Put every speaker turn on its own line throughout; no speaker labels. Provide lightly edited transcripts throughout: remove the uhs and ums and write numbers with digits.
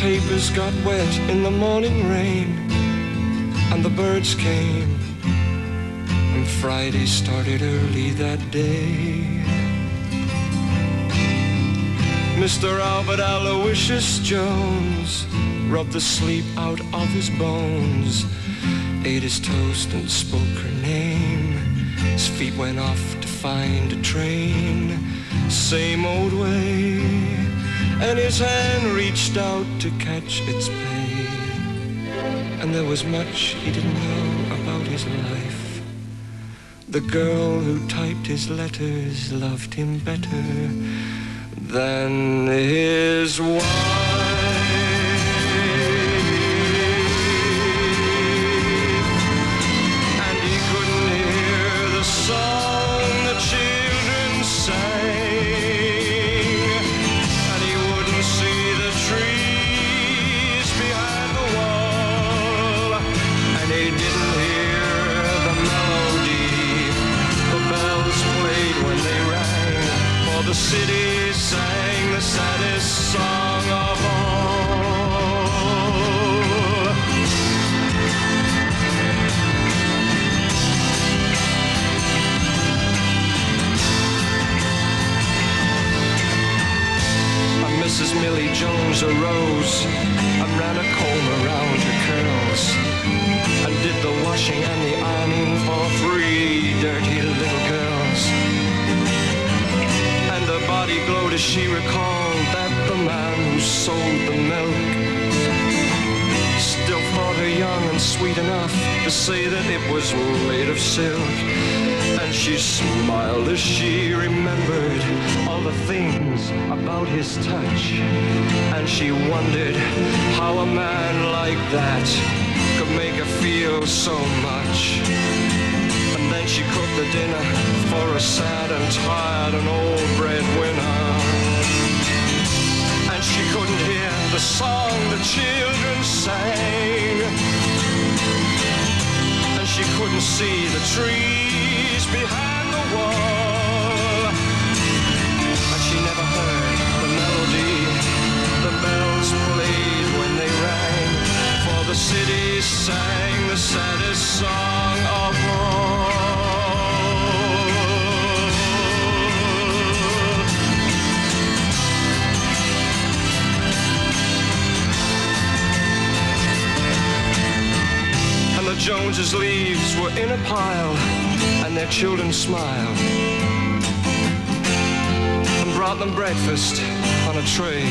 papers got wet in the morning rain, and the birds came, and Friday started early that day. Mr. Albert Aloysius Jones rubbed the sleep out of his bones, ate his toast and spoke her name. His feet went off to find a train, same old way, and his hand reached out to catch its pay. And there was much he didn't know about his life. The girl who typed his letters loved him better than his wife. The city sang the saddest song of all. And Mrs. Millie Jones arose and ran a comb around her curls, and did the washing and the ironing for 3 dirty little girls. Her body glowed as she recalled that the man who sold the milk still thought her young and sweet enough to say that it was made of silk. And she smiled as she remembered all the things about his touch, and she wondered how a man like that could make her feel so much. And then she cooked the dinner for a sad and tired and old breadwinner. And she couldn't hear the song the children sang, and she couldn't see the trees behind the wall. And she never heard the melody the bells played when they rang, for the city sang the saddest song of all. The Joneses' leaves were in a pile, and their children smiled, and brought them breakfast on a tray.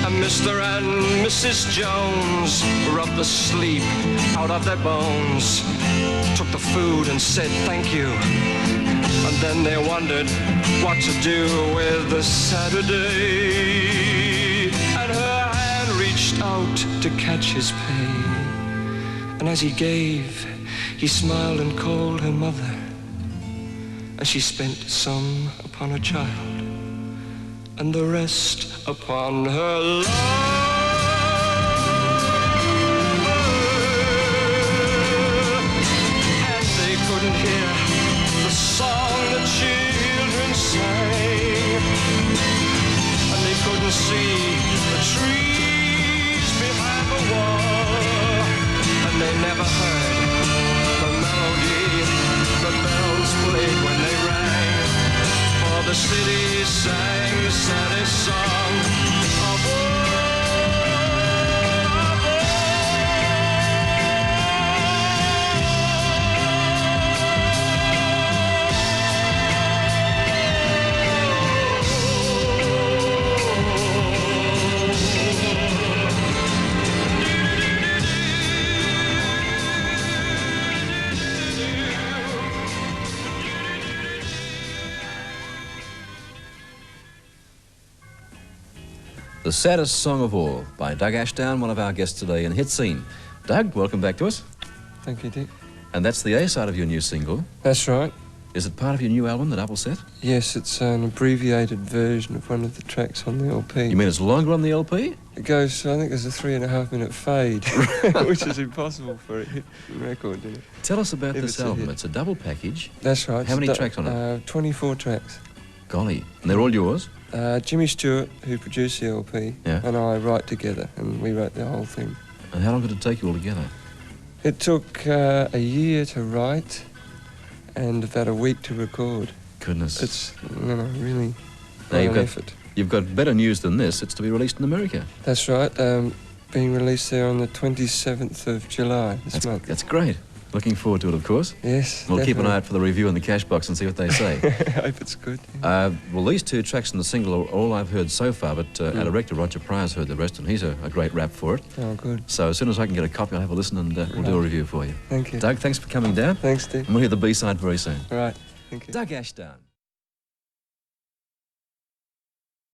And Mr. and Mrs. Jones rubbed the sleep out of their bones, took the food and said thank you, and then they wondered what to do with the Saturday. And her hand reached out to catch his pay, and as he gave, he smiled and called her mother, and she spent some upon her child, and the rest upon her lover. And they couldn't hear the song the children sang, and they couldn't see the trees behind the wall, and they never heard the melody the bells played when they rang, for the city sang the saddest song of all.
The Saddest Song of All by Doug Ashdown, one of our guests today in Hit Scene. Doug, welcome back to us.
Thank you, Dick.
And that's the A side of your new single.
That's right.
Is it part of your new album, the double set?
Yes, it's an abbreviated version of one of the tracks on the LP.
You mean it's longer on the LP?
It goes, I think there's a 3.5-minute fade, which is impossible for a hit record, isn't it?
Tell us about
If
this
it's a
album.
hit.
It's a double package.
That's right.
How many tracks on it?
24 tracks.
Golly. And they're all yours?
Jimmy Stewart, who produced the LP,
Yeah.
and I write together, and we wrote the whole thing.
And how long did it take you all together?
It took a year to write and about a week to record.
Goodness.
It's, really
Now
an effort.
you've got better news than this. It's to be released in America.
That's right. Being released there on the 27th of July this month.
That's great. Looking forward to it, of course.
Yes,
We'll keep an
definitely.
eye out for the review in the cash box and see what they say.
I hope it's good. Yeah.
Well, these two tracks in the single are all I've heard so far, but our director, Roger Pryor's heard the rest, and he's a great rap for it.
Oh, good.
So as soon as I can get a copy, I'll have a listen and we'll do a review for you.
Thank you.
Doug, thanks for coming down.
Thanks, Steve.
And we'll hear the B-side very soon.
All right. Thank you.
Doug Ashdown.